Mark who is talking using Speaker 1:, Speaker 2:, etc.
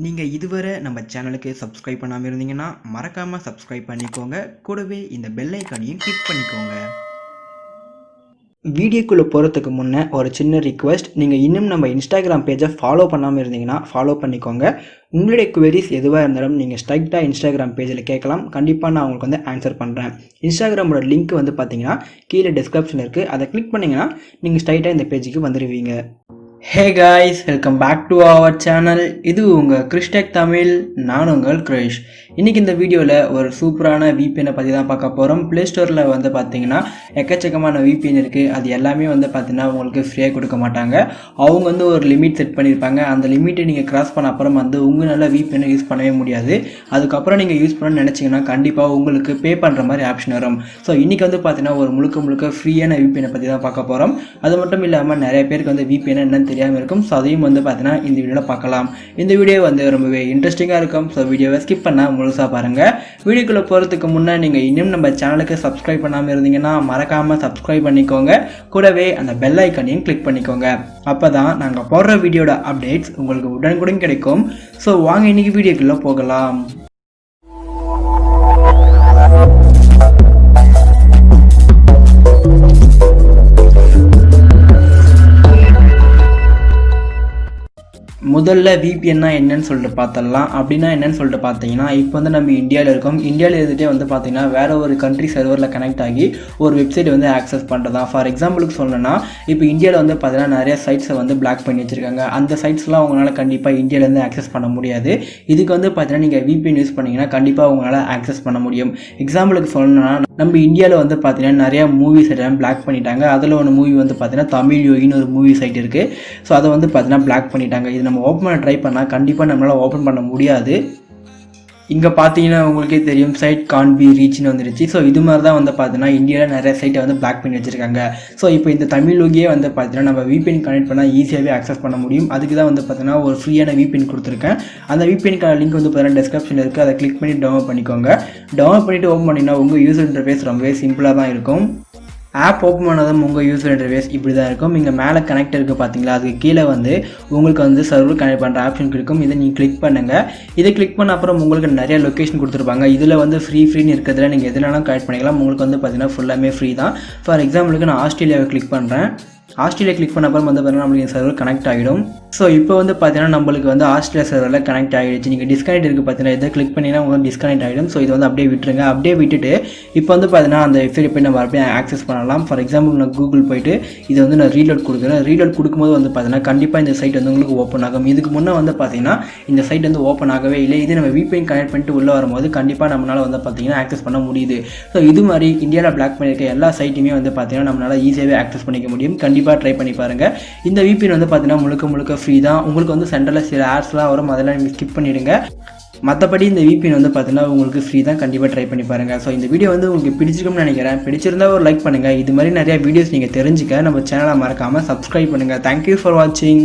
Speaker 1: நீங்கள் இதுவரை நம்ம சேனலுக்கு சப்ஸ்கிரைப் பண்ணாமல் இருந்தீங்கன்னா மறக்காமல் சப்ஸ்கிரைப் பண்ணிக்கோங்க. கூடவே இந்த பெல் ஐக்கானையும் கிளிக் பண்ணிக்கோங்க. வீடியோக்குள்ளே போகிறதுக்கு முன்னே ஒரு சின்ன ரிக்வெஸ்ட், நீங்கள் இன்னும் நம்ம இன்ஸ்டாகிராம் பேஜை ஃபாலோ பண்ணாமல் இருந்தீங்கன்னா ஃபாலோ பண்ணிக்கோங்க. உங்களுடைய குவரிஸ் எதுவாக இருந்தாலும் நீங்கள் ஸ்ட்ரைட்டாக இன்ஸ்டாகிராம் பேஜில் கேட்கலாம். கண்டிப்பாக நான் உங்களுக்கு ஆன்சர் பண்ணுறேன். இன்ஸ்டாகிராமோட லிங்க் பார்த்தீங்கன்னா கீழே டிஸ்கிரிப்ஷன் இருக்குது. அதை கிளிக் பண்ணிங்கன்னா நீங்கள் ஸ்ட்ரைட்டாக இந்த பேஜுக்கு வந்துடுவீங்க. Hey guys, welcome back to our channel. இது உங்கள் கிறிஸ்டெக் தமிழ். நான் உங்கள் கிரிஷ். இன்றைக்கி இந்த வீடியோவில் ஒரு சூப்பரான VPN பற்றி தான் பார்க்க போகிறோம். ப்ளே ஸ்டோரில் பார்த்தீங்கன்னா எக்கச்சக்கமான VPN இருக்குது. அது எல்லாமே பார்த்தீங்கன்னா உங்களுக்கு ஃப்ரீயாக கொடுக்க மாட்டாங்க. அவங்க ஒரு லிமிட் செட் பண்ணியிருப்பாங்க. அந்த லிமிட்டை நீங்கள் கிராஸ் பண்ண அப்புறம் உங்களால் VPN யூஸ் பண்ணவே முடியாது. அதுக்கப்புறம் நீங்கள் யூஸ் பண்ணணும்னு நினச்சிங்கன்னா கண்டிப்பாக உங்களுக்கு பே பண்ணுற மாதிரி ஆப்ஷன் வரும். ஸோ இன்றைக்கி பார்த்தீங்கன்னா ஒரு முழுக்க ஃப்ரீயான VPN பற்றி தான் பார்க்க போகிறோம். அது மட்டும் இல்லாமல் நிறைய பேருக்கு VPN என்னன்னு தெரியாமல் இருக்கும். ஸோ அதையும் பார்த்தீங்கன்னா இந்த வீடியோவில் பார்க்கலாம். இந்த வீடியோ ரொம்பவே இன்ட்ரெஸ்டிங்காக இருக்கும். ஸோ வீடியோவை ஸ்கிப் பண்ணால் முழுசாக பாருங்கள். வீடியோக்குள்ளே போகிறதுக்கு முன்னே நீங்கள் இன்னும் நம்ம சேனலுக்கு சப்ஸ்கிரைப் பண்ணாமல் இருந்தீங்கன்னா மறக்காமல் சப்ஸ்கிரைப் பண்ணிக்கோங்க. கூடவே அந்த பெல் ஐக்கானையும் கிளிக் பண்ணிக்கோங்க. அப்போ தான் நாங்கள் போடுற வீடியோட அப்டேட்ஸ் உங்களுக்கு உடனுக்குடன் கிடைக்கும். ஸோ வாங்க இன்றைக்கி வீடியோக்குள்ளே போகலாம். முதல்ல VPNனா என்னன்னு சொல்லிட்டு பார்த்தலாம். அப்படின்னா என்னன்னு சொல்லிட்டு பார்த்தீங்கன்னா, இப்போ நம்ம இந்தியாவில் இருக்கோம். இந்தியாவில் இருந்துகிட்டே பார்த்தீங்கன்னா வேறு ஒரு கண்ட்ரி சர்வரில் கனெக்ட் ஆகி ஒரு வெப்சைட் ஆக்சஸ் பண்ணுறதா. ஃபார் எக்ஸாம்பிளுக்கு சொல்லணும்னா, இப்போ இந்தியாவில் பார்த்தீங்கன்னா நிறைய சைட்ஸை பிளாக் பண்ணி வச்சுருக்காங்க. அந்த சைட்ஸ்லாம் உங்களால் கண்டிப்பாக இந்தியாவிலேருந்து ஆக்சஸ் பண்ண முடியாது. இதுக்கு பார்த்தீங்கன்னா நீங்கள் VPN யூஸ் பண்ணிங்கன்னா கண்டிப்பாக உங்களால் ஆக்சஸ் பண்ண முடியும். எக்ஸாம்பிளுக்கு சொல்லணும்னா, நம்ம இந்தியாவில் பார்த்தீங்கன்னா நிறையா மூவி சைட்டெல்லாம் பிளாக் பண்ணிட்டாங்க. அதில் ஒரு மூவி பார்த்தீங்கன்னா தமிழ் யோகின்னு ஒரு மூவி சைட் இருக்குது. ஸோ அதை பார்த்தீங்கன்னா பிளாக் பண்ணிட்டாங்க. இது நம்ம ஓப்பன் பண்ண ட்ரை பண்ணால் கண்டிப்பாக நம்மளால் ஓப்பன் பண்ண முடியாது. இங்கே பார்த்தீங்கன்னா உங்களுக்கே தெரியும், சைட் கான் பி ரீச்னு வந்துருச்சு. ஸோ இது மாதிரி தான் பார்த்தீங்கன்னா இந்தியாவில் நிறைய சைட்டை பிளாக் பண்ணி வச்சுருக்காங்க. ஸோ இப்போ இந்த தமிழ் லோகியே பார்த்தீங்கன்னா நம்ம VPN கனெக்ட் பண்ணால் ஈஸியாகவே ஆக்சஸ் பண்ண முடியும். அதுக்கு தான் பார்த்தீங்கன்னா ஒரு ஃப்ரீயான VPN கொடுத்துருக்கேன். அந்த VPNக்கான லிங்க் பார்த்தீங்கன்னா டிஸ்கிரிப்ஷனில் இருக்குது. அதை கிளிக் பண்ணி டவுன்லோட் பண்ணிக்கோங்க. டவுன்லோட் பண்ணிவிட்டு ஓப்பன் பண்ணிங்கன்னா உங்கள் யூசர் இன்டர்ஃபேஸ் ரொம்பவே சிம்பிளாக தான் இருக்கும். ஆப் ஓப்பன் பண்ணதும் உங்கள் யூசர் இன்டர்ஃபேஸ் இப்படி தான் இருக்கும். இங்கே மேலே கனெக்ட் இருக்குது பார்த்தீங்களா, அதுக்கு கீழே உங்களுக்கு சர்வர் கனெக்ட் பண்ணுற ஆப்ஷன் இருக்கும். இதை நீங்கள் கிளிக் பண்ணுங்கள். இதை கிளிக் பண்ண அப்புறம் உங்களுக்கு நிறைய லொக்கேஷன் கொடுத்துருப்பாங்க. இதில் ஃப்ரீன்னு இருக்கிறதுல நீங்கள் எதுனாலும் கனெக்ட் பண்ணிக்கலாம். உங்களுக்கு பார்த்தீங்கன்னா ஃபுல்லாமே ஃப்ரீ தான். ஃபார் எக்ஸாம்பிளுக்கு நான் ஆஸ்திரேலியாவை கிளிக் பண்ணுறேன். ஆஸ்திரேலியா கிளிக் பண்ண அப்புறம் பார்த்தீங்கன்னா நம்மளுக்கு சர்வர் கனெக்ட் ஆகிடும். ஸோ இப்போ பார்த்தீங்கன்னா நம்மளுக்கு ஆஸ்திரேலியா சர்வரில் கனெக்ட் ஆகிடுச்சு. நீங்கள் டிஸ்கனெக்ட் இருக்குது பார்த்தீங்கன்னா இதை கிளிக் பண்ணிங்கன்னா உங்களுக்கு டிஸ்கனெக்ட் ஆகிடும். ஸோ இது அப்படியே விட்டுருங்க. அப்படியே விட்டுட்டு இப்போ பார்த்தீங்கன்னா அந்த வெப்சைட் போய் நம்ம அப்படியே ஆக்சஸ் பண்ணலாம். ஃபார் எக்ஸாம்பிள் நான் கூகுள் போயிட்டு இதை நான் ரீலோட் கொடுக்குறேன். ரீலோட் கொடுக்கும்போது பார்த்தீங்கன்னா கண்டிப்பாக இந்த சைட் உங்களுக்கு ஓப்பன் ஆகும். இதுக்கு முன்னே பார்த்தீங்கன்னா இந்த சைட் ஓப்பன் ஆகவே இல்லை. இது நம்ம VPN கனெக்ட் பண்ணிட்டு உள்ளே வரும்போது கண்டிப்பாக நம்மளால் பார்த்தீங்கன்னா ஆக்சஸ் பண்ண முடியுது. ஸோ இது மாதிரி இந்தியாவில் பிளாக் பண்ணியிருக்க எல்லா சைட்டுமே பார்த்தீங்கன்னா நம்மளால் ஈஸியாகவே ஆக்சஸ் பண்ணிக்க முடியும். கண்டிப்பாக ட்ரை பண்ணி பாருங்கள். இந்த VPN பார்த்தீங்கன்னா முழுக்க ஃப்ரீ தான். உங்களுக்கு சென்டரில் சில ஆட்ஸ்லாம் வரும், அதெல்லாம் நீங்கள் ஸ்கிப் பண்ணிவிடுங்க. மற்றபடி இந்த VPN பார்த்தீங்கன்னா உங்களுக்கு ஃப்ரீ தான். கண்டிப்பாக ட்ரை பண்ணி பாருங்கள். ஸோ இந்த வீடியோ உங்களுக்கு பிடிச்சிருக்கும்னு நினைக்கிறேன். பிடிச்சிருந்தா ஒரு லைக் பண்ணுங்கள். இது மாதிரி நிறையா வீடியோஸ் நீங்கள் தெரிஞ்சுக்க நம்ம சேனலை மறக்காமல் சப்ஸ்கிரைப் பண்ணுங்கள். தேங்க்யூ ஃபார் வாட்சிங்.